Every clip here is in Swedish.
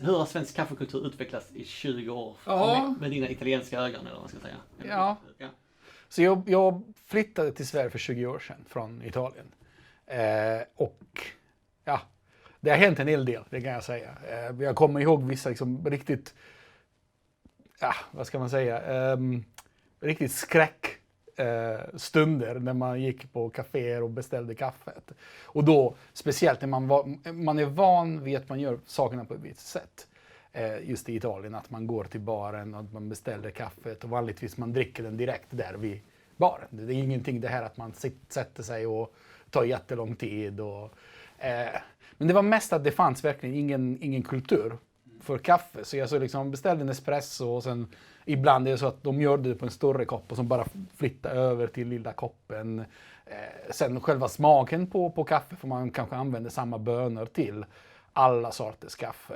Hur har svensk kaffekultur utvecklats i 20 år med dina italienska ögon, eller vad man ska säga? Ja. Så jag flyttade till Sverige för 20 år sedan från Italien. Och ja, det har hänt en hel del, det kan jag säga. Jag kommer ihåg vissa liksom riktigt, vad ska man säga, riktigt skräckstunder när man gick på kaféer och beställde kaffet. Och då, speciellt när man är van vid att man gör sakerna på ett visst sätt. Just i Italien, att man går till baren och man beställer kaffet och vanligtvis man dricker den direkt där vid baren. Det är ingenting det här att man sätter sig och tar jättelång tid. Men det var mest att det fanns verkligen ingen kultur för kaffe. Så jag så liksom beställde en espresso och sen ibland är det så att de gör det på en större kopp och så bara flyttar över till lilla koppen. Sen själva smaken på kaffe får man kanske använda samma bönor till alla sorters kaffe.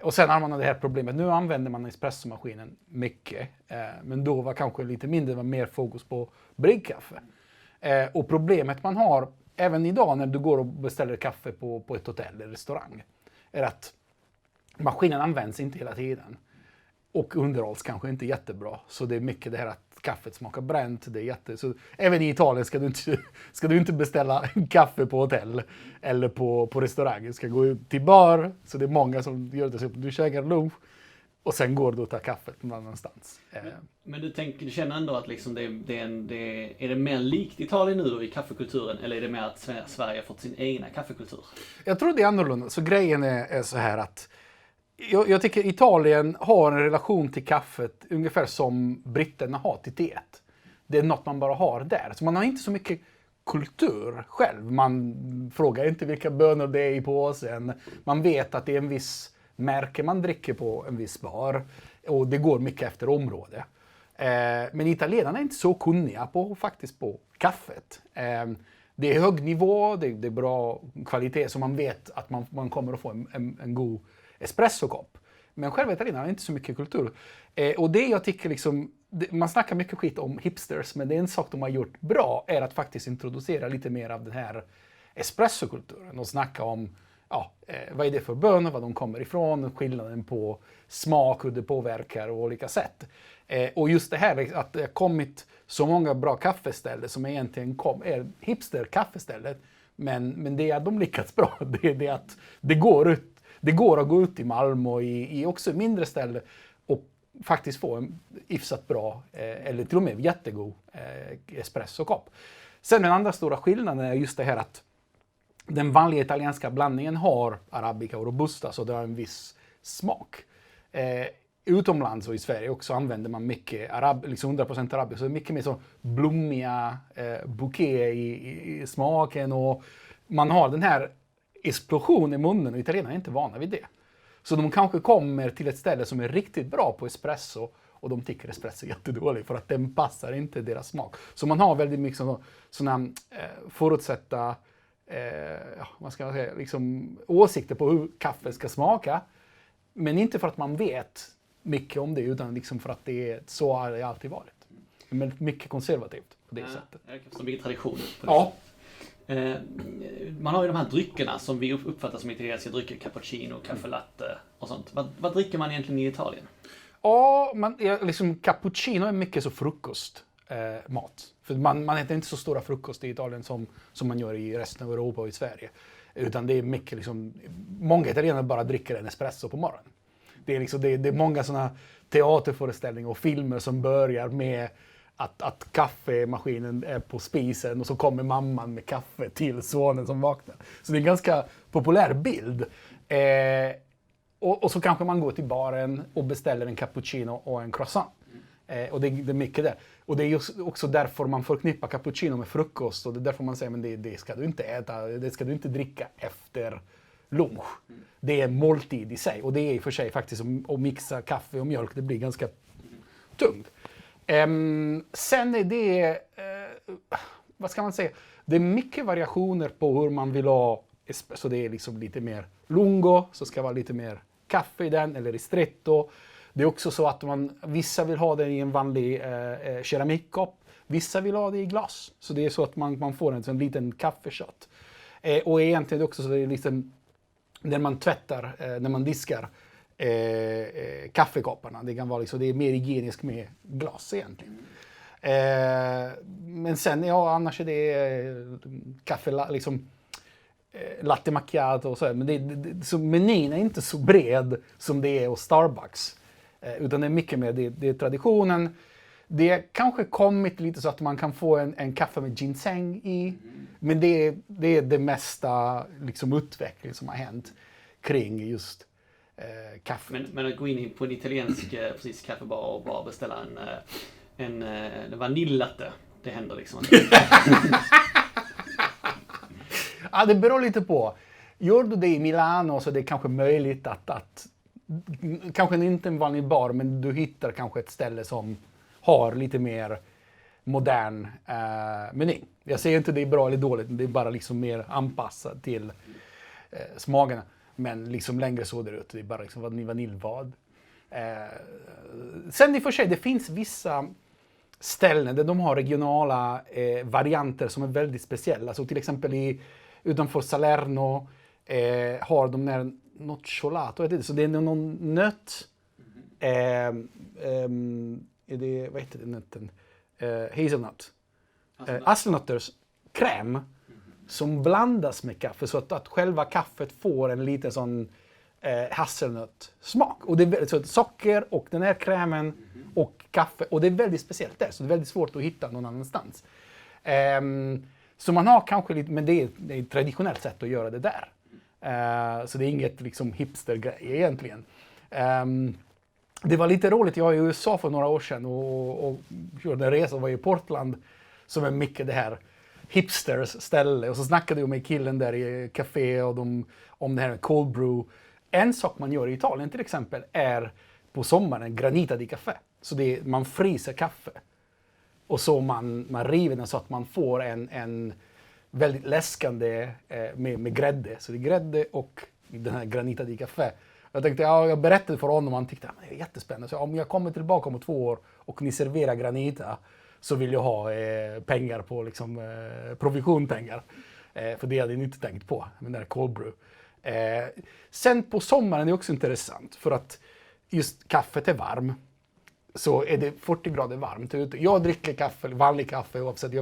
Och sen har man det här problemet. Nu använder man espressomaskinen mycket. Men då var kanske lite mindre, var mer fokus på bryggkaffe. Och problemet man har även idag när du går och beställer kaffe på ett hotell eller restaurang är att maskinen används inte hela tiden. Och underhålls kanske inte jättebra. Så det är mycket det här att kaffet smakar bränt. Så även i Italien ska du inte beställa kaffe på hotell eller på restaurang. Du ska gå ut till bar. Så det är många som gör det så. Du käkar lunch och sen går du och tar kaffet någon annanstans. Men du känner ändå att liksom är det mer likt Italien nu i kaffekulturen, eller är det mer att Sverige har fått sin egna kaffekultur? Jag tror det är annorlunda. Så grejen är så här att jag tycker Italien har en relation till kaffet ungefär som britterna har till teet. Det är något man bara har där. Så man har inte så mycket kultur själv. Man frågar inte vilka bönor det är i påsen. Man vet att det är en viss märke man dricker på en viss bar. Och det går mycket efter område. Men italienarna är inte så kunniga på kaffet. Det är hög nivå, det är bra kvalitet så man vet att man kommer att få en god espressokopp. Men själva italienarna har inte så mycket kultur. Och det jag tycker liksom, man snackar mycket skit om hipsters, men det är en sak de har gjort bra är att faktiskt introducera lite mer av den här espressokulturen och snacka om vad är det för bönor, var de kommer ifrån, skillnaden på smak, hur det påverkar och olika sätt. Och just det här att det har kommit så många bra kaffeställen som egentligen är hipster-kaffeställen, men det är att de lyckats bra. Det är att det går att gå ut i Malmö och i också mindre ställen och faktiskt få en hyfsat bra eller till och med jättegod espressokopp. Sen den andra stora skillnaden är just det här att den vanliga italienska blandningen har arabica och robusta så det har en viss smak. Utomlands och i Sverige också använder man mycket liksom 100% arabica så det är mycket mer så blommiga bouquet i smaken och man har den här explosion i munnen och italienarna är inte vana vid det. Så de kanske kommer till ett ställe som är riktigt bra på espresso och de tycker espresso är jättedålig för att den passar inte deras smak. Så man har väldigt mycket sådana förutsätta vad ska man säga, liksom, åsikter på hur kaffe ska smaka. Men inte för att man vet mycket om det utan liksom för att så har det alltid varit. Men mycket konservativt på det sättet. Som mycket tradition. Ja. Man har ju de här dryckerna som vi uppfattar som italienska drycker, cappuccino, kaffe latte och sånt. Vad dricker man egentligen i Italien? Ja, liksom cappuccino är mycket så frukostmat. För man äter inte så stora frukost i Italien som man gör i resten av Europa och i Sverige. Utan det är mycket liksom, många italienare bara dricker en espresso på morgonen. Det är liksom, det är många sådana teaterföreställningar och filmer som börjar med att kaffemaskinen är på spisen och så kommer mamman med kaffe till sonen som vaknar. Så det är en ganska populär bild. Och så kanske man går till baren och beställer en cappuccino och en croissant. Och det är mycket där. Och det är just också därför man förknippar cappuccino med frukost. Och det är därför man säger men det ska du inte äta, det ska du inte dricka efter lunch. Det är en måltid i sig. Och det är i och för sig faktiskt att mixa kaffe och mjölk, det blir ganska tungt. Sen är det, vad ska man säga, det är mycket variationer på hur man vill ha espresso. Det är liksom lite mer lungo, så ska vara lite mer kaffe i den, eller ristretto. Det är också så att vissa vill ha den i en vanlig keramikkopp, vissa vill ha det i glas. Så det är så att man får en sån liten kaffeshot. Och egentligen också så är det liksom när man tvättar, när man diskar kaffekopparna. Det kan vara liksom, det är mer hygieniskt med glas egentligen. Men sen, ja, annars är det kaffe, liksom latte macchiato och så. Men så menyn är inte så bred som det är hos Starbucks. Utan det är mycket mer, det är traditionen. Det har kanske kommit lite så att man kan få en kaffe med ginseng i. Men det är det mesta liksom utveckling som har hänt kring just kaffe. Men att gå in på en italiensk kaffebar och bara beställa en vaniljlatte, det händer liksom inte. Ja, det beror lite på. Gör du det i Milano så är det kanske möjligt att kanske inte en vanlig bar, men du hittar kanske ett ställe som har lite mer modern meny. Jag säger inte det är bra eller dåligt, det är bara liksom mer anpassat till smakerna. Men liksom längre söderut, det är bara liksom vaniljvad. Sen i och för sig, det finns vissa ställen där de har regionala varianter som är väldigt speciella. Så till exempel utanför Salerno har de där nocciolato, så det är någon nöt. Vad heter det nöten? Hazelnut. Hasselnötters kräm som blandas med kaffe så att själva kaffet får en liten sån hasselnötssmak. Och det är så socker och den här krämen och kaffe. Och det är väldigt speciellt där, så det är väldigt svårt att hitta någon annanstans. Så man har kanske lite, men det är ett traditionellt sätt att göra det där. Så det är inget liksom hipstergrej egentligen. Det var lite roligt, jag var i USA för några år sedan och gjorde en resa och var i Portland som är mycket det här hipsters ställe. Och så snackade jag med killen där i café och om det här med cold brew. En sak man gör i Italien till exempel är på sommaren granita di café. Så man fryser kaffe. Och så man river den så att man får en väldigt läskande med grädde. Så det är grädde och den här granita di café. Jag tänkte, jag berättade för honom och han tyckte det är jättespännande. Så om jag kommer tillbaka om 2 år och ni serverar granita så vill jag ha pengar på liksom, provisionpengar. För det hade ni inte tänkt på, med den här cold brew. Sen på sommaren är det också intressant för att just kaffet är varm. Så är det 40 grader varmt ute. Jag dricker kaffe, vanlig kaffe oavsett.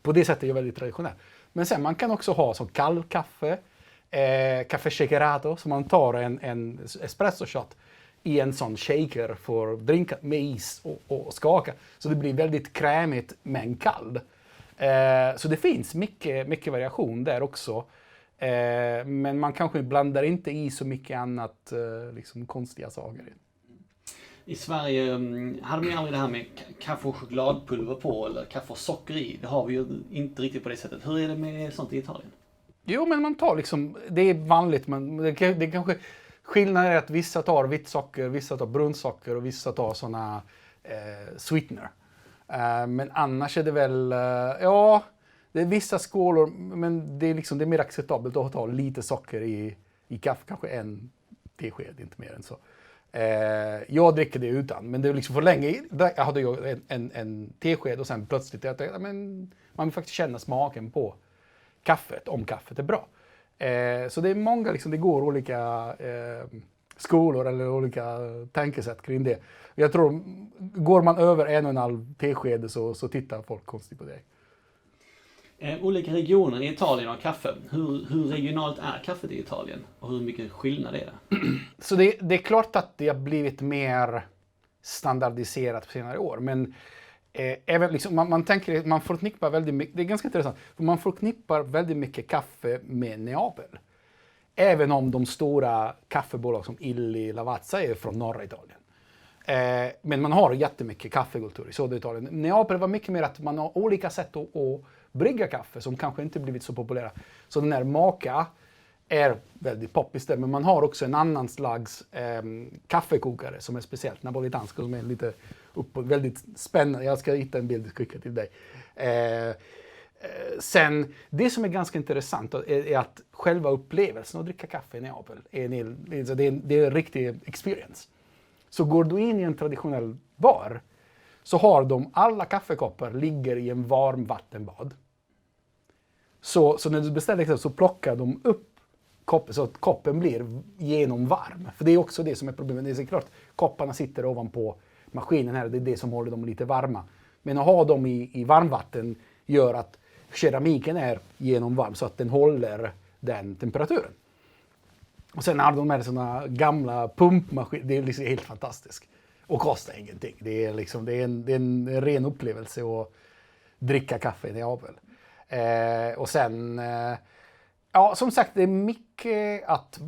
På det sättet är jag väldigt traditionell. Men sen man kan också ha som kall kaffe. Café shakerato, så man tar en espresso shot i en sån shaker för att drinka med is och skaka. Så det blir väldigt krämigt men kall. Så det finns mycket variation där också. Men man kanske blandar inte i så mycket annat liksom konstiga saker. I Sverige hade man aldrig det här med kaffe och chokladpulver på eller kaffe och socker i. Det har vi ju inte riktigt på det sättet. Hur är det med sånt i Italien? Jo, men man tar liksom, det är vanligt, men det kanske skillnaden är att vissa tar vitt socker, vissa tar brunsocker och vissa tar såna sweetener. Men annars är det väl, det är vissa skålor, men det är mer acceptabelt att ta lite socker i kaffe, kanske en tesked, inte mer än så. Jag dricker det utan, men det är liksom för länge, jag hade ju en tesked och sen plötsligt, man vill faktiskt känna smaken på kaffet, om kaffet är bra. Så det är många, liksom, det går olika skolor eller olika tankesätt kring det. Jag tror, går man över 1,5 tesked så tittar folk konstigt på det. Olika regioner i Italien har kaffe. Hur regionalt är kaffet i Italien? Och hur mycket skillnad är det? Så det är klart att det har blivit mer standardiserat på senare år. Men även liksom, man förknippar väldigt mycket, det är ganska intressant, för man förknippar väldigt mycket kaffe med Neapel. Även om de stora kaffebolag som Illy, Lavazza är från norra Italien. Men man har jättemycket kaffekultur i södra Italien. Neapel var mycket mer att man har olika sätt att brygga kaffe som kanske inte blivit så populära. Så den här Moka är väldigt poppis där, men man har också en annan slags kaffekokare som är speciellt napolitansk och som är lite väldigt spännande. Jag ska hitta en bild och skicka till dig. Sen, det som är ganska intressant är att själva upplevelsen att dricka kaffe i Neapel det är en riktig experience. Så går du in i en traditionell bar så har alla kaffekoppar ligger i en varm vattenbad. Så när du beställer så plockar de upp så att koppen blir genomvarm. För det är också det som är problemet. Det är såklart kopparna sitter ovanpå maskinen här, det är det som håller dem lite varma. Men att ha dem i varmvatten gör att keramiken är genomvarm så att den håller den temperaturen. Och sen har de här såna gamla pumpmaskiner, det är liksom helt fantastiskt. Och kostar ingenting. Det är en ren upplevelse att dricka kaffe i Neapel. Och sen, som sagt, det är mycket att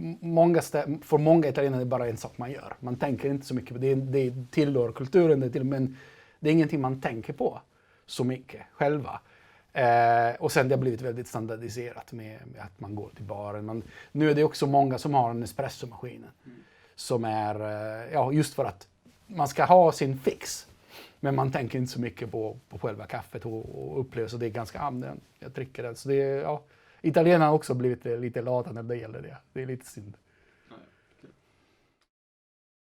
för många italienare är det bara en sak man gör. Man tänker inte så mycket på det. Det tillhör kulturen, men det är ingenting man tänker på så mycket själva. Och sen det har blivit väldigt standardiserat med att man går till baren. Nu är det också många som har en espressomaskin. Som är, just för att man ska ha sin fix. Men man tänker inte så mycket på själva kaffet och upplever så det är ganska annorlunda. Jag dricker det. Så det är, italienarna har också blivit lite lata när det gäller det. Det är lite synd.